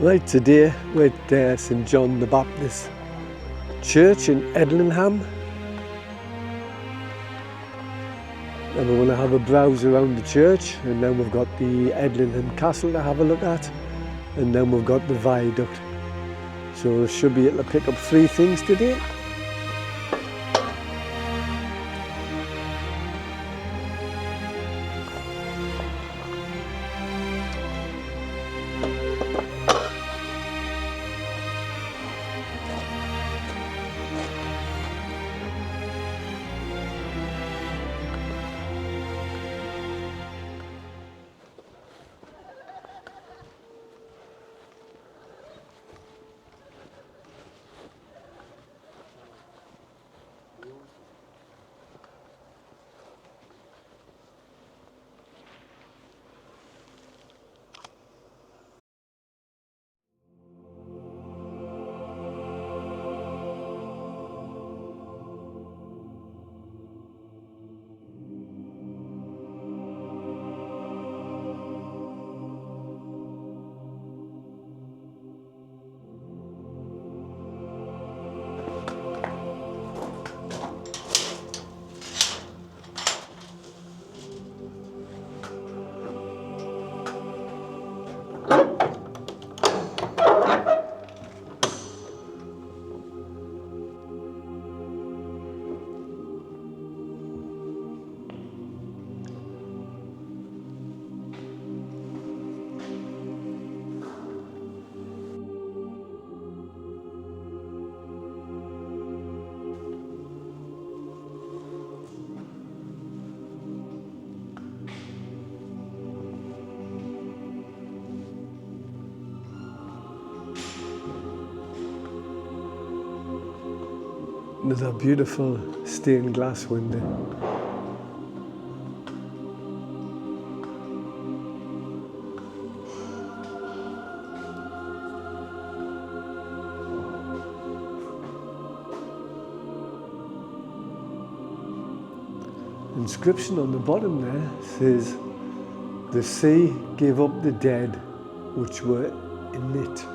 Right, today we're at St John the Baptist Church in Edlingham, and we're going to have a browse around the church, and then we've got the Edlingham Castle to have a look at, and then we've got the Viaduct. So we should be able to pick up 3 things today. There's a beautiful stained glass window. Inscription on the bottom there says, "The sea gave up the dead which were in it."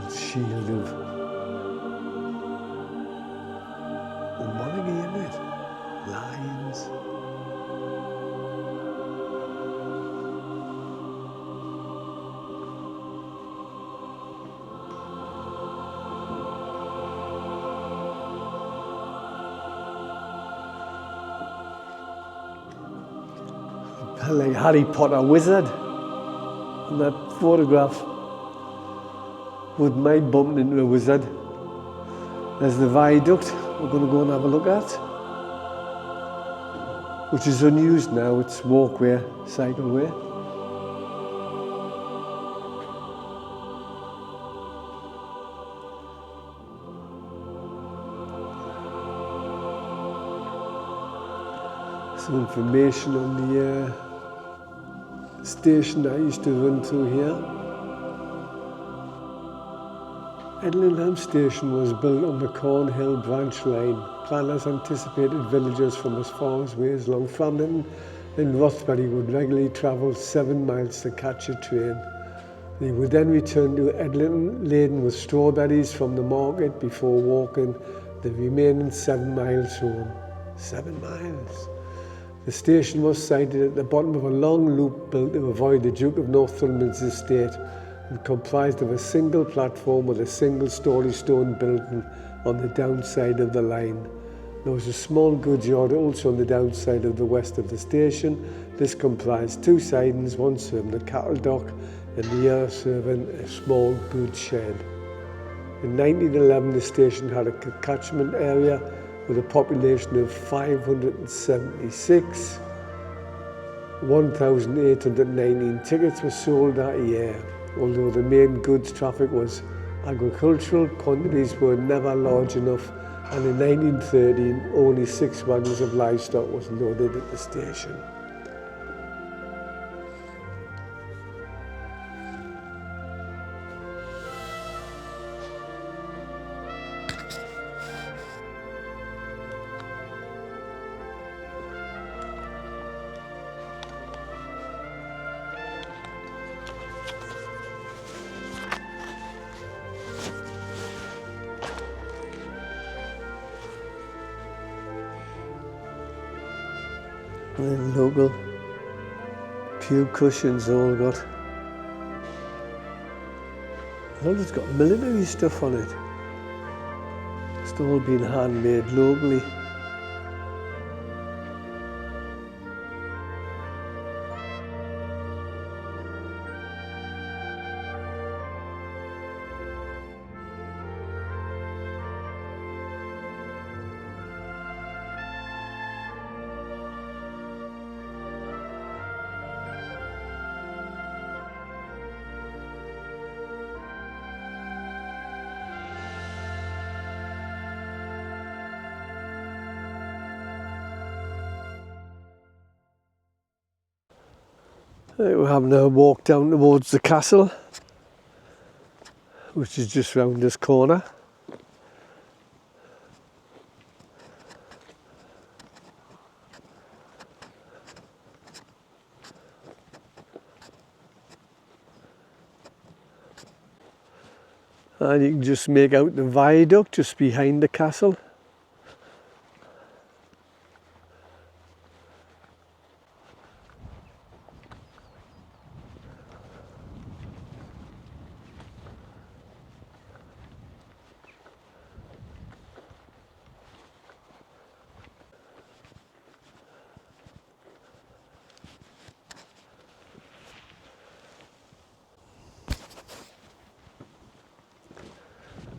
Shield of what again it? Lions. Like Harry Potter wizard in that photograph. Wouldn't mind bumping into a wizard. There's the viaduct we're going to go and have a look at, which is unused now. It's walkway, cycleway. Some information on the station I used to run through here. Edlingham Station was built on the Cornhill branch line. Planners anticipated villagers from as far away as Longframden and Rothbury would regularly travel 7 miles to catch a train. They would then return to Edlingham laden with strawberries from the market before walking the remaining 7 miles home. 7 miles. The station was sited at the bottom of a long loop built to avoid the Duke of Northumberland's estate and comprised of a single platform with a single-storey stone building on the downside of the line. There was a small goods yard also on the downside of the west of the station. This comprised 2 sidings, one serving the cattle dock and the other serving a small goods shed. In 1911, the station had a catchment area with a population of 576. 1,819 tickets were sold that year. Although the main goods traffic was agricultural, quantities were never large enough, and in 1913 only 6 wagons of livestock was loaded at the station. The local pew cushions all got, well, it's got military stuff on it. It's all been handmade locally. We have now walked down towards the castle, which is just round this corner. And you can just make out the viaduct just behind the castle.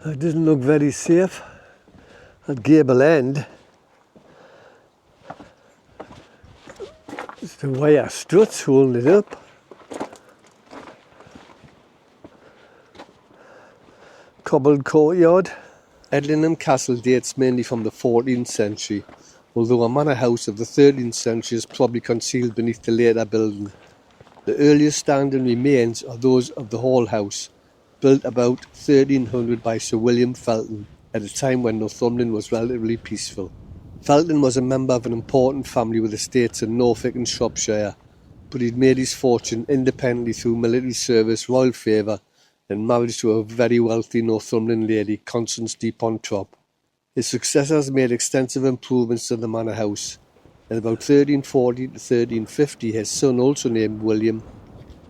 It doesn't look very safe at Gable End. It's the wire struts holding it up. Cobbled courtyard. Edlingham Castle dates mainly from the 14th century, although a manor house of the 13th century is probably concealed beneath the later building. The earliest standing remains are those of the Hall House, built about 1300 by Sir William Felton, at a time when Northumberland was relatively peaceful. Felton was a member of an important family with estates in Norfolk and Shropshire, but he'd made his fortune independently through military service, royal favour, and marriage to a very wealthy Northumberland lady, Constance de Pontrop. His successors made extensive improvements to the manor house. In about 1340 to 1350, his son, also named William,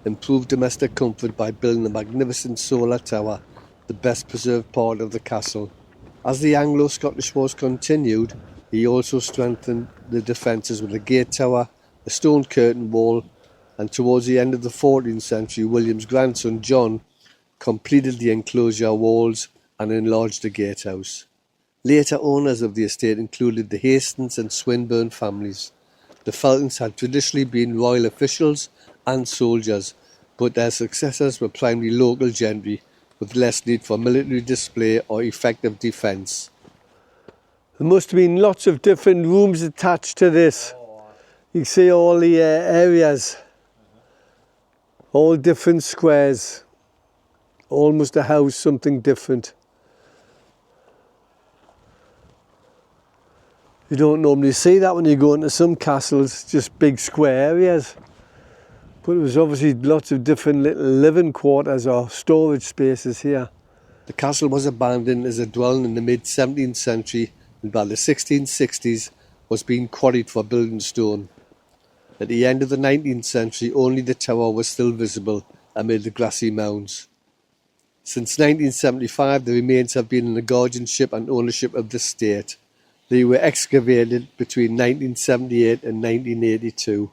improved domestic comfort by building a magnificent solar tower, the best preserved part of the castle. As the Anglo-Scottish Wars continued, he also strengthened the defences with a gate tower, a stone curtain wall, and towards the end of the 14th century, William's grandson John completed the enclosure walls and enlarged the gatehouse. Later owners of the estate included the Hastings and Swinburne families. The Feltons had traditionally been royal officials and soldiers, but their successors were primarily local gentry, with less need for military display or effective defence. There must have been lots of different rooms attached to this. You can see all the areas, all different squares, all must have housed something different. You don't normally see that when you go into some castles, just big square areas. But there was obviously lots of different little living quarters or storage spaces here. The castle was abandoned as a dwelling in the mid-17th century, and by the 1660s was being quarried for building stone. At the end of the 19th century, only the tower was still visible amid the grassy mounds. Since 1975, the remains have been in the guardianship and ownership of the state. They were excavated between 1978 and 1982.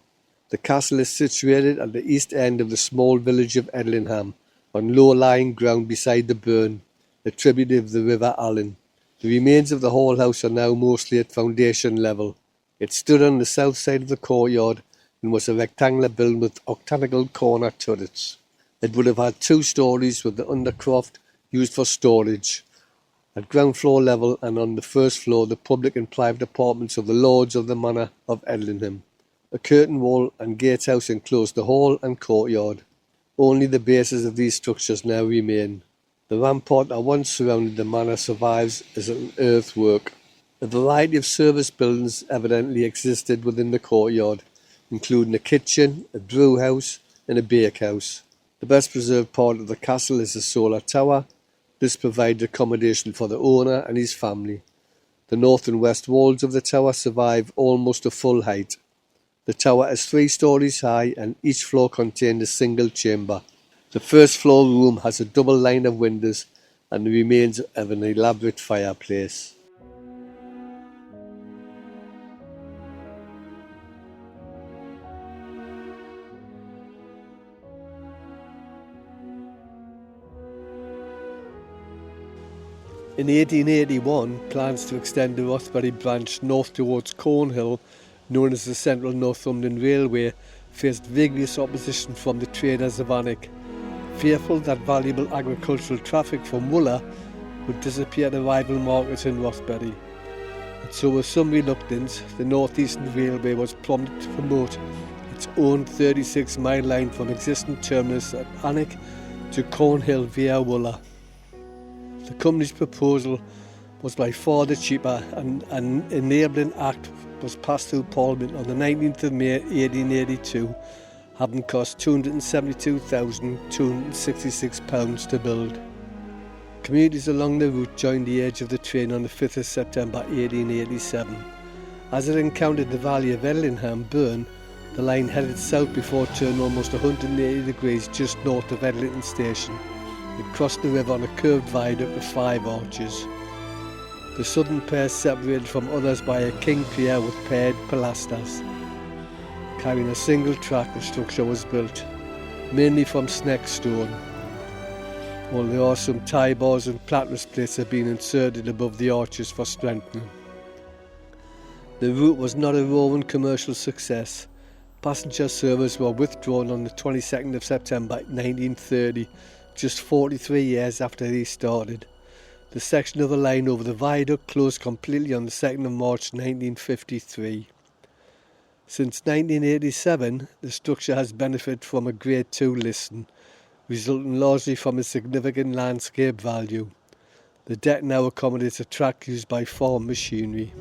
The castle is situated at the east end of the small village of Edlingham, on low-lying ground beside the burn, a tributary of the River Allen. The remains of the Hall House are now mostly at foundation level. It stood on the south side of the courtyard and was a rectangular building with octagonal corner turrets. It would have had 2 stories with the undercroft used for storage. At ground floor level and on the first floor, the public and private apartments of the Lords of the Manor of Edlingham. A curtain wall and gatehouse enclosed the hall and courtyard. Only the bases of these structures now remain. The rampart that once surrounded the manor survives as an earthwork. A variety of service buildings evidently existed within the courtyard, including a kitchen, a brew house and a bakehouse. The best preserved part of the castle is the solar tower. This provided accommodation for the owner and his family. The north and west walls of the tower survive almost to full height. The tower is 3 stories high and each floor contained a single chamber. The first floor room has a double line of windows and the remains of an elaborate fireplace. In 1881, plans to extend the Rothbury branch north towards Cornhill, known as the Central Northumberland Railway, faced vigorous opposition from the traders of Alnwick. Fearful that valuable agricultural traffic from Wooler would disappear to rival markets in Rothbury. And so with some reluctance, the North Eastern Railway was prompted to promote its own 36-mile line from existing terminus at Alnwick to Cornhill via Wooler. The company's proposal was by far the cheaper, and an enabling act was passed through Parliament on the 19th of May 1882, having cost £272,266 to build. Communities along the route joined the edge of the train on the 5th of September 1887. As it encountered the valley of Edlingham burn, the line headed south before turning almost 180 degrees just north of Edlingham Station. It crossed the river on a curved viaduct with 5 arches. The southern pair separated from others by a king pier with paired pilasters. Carrying a single track, the structure was built, mainly from sneck stone, while there are some tie bars and plattless plates have been inserted above the arches for strengthening. The route was not a roaring commercial success. Passenger service were withdrawn on the 22nd of September 1930, just 43 years after they started. The section of the line over the viaduct closed completely on the 2nd of March 1953. Since 1987, the structure has benefited from a Grade 2 listing, resulting largely from its significant landscape value. The deck now accommodates a track used by farm machinery.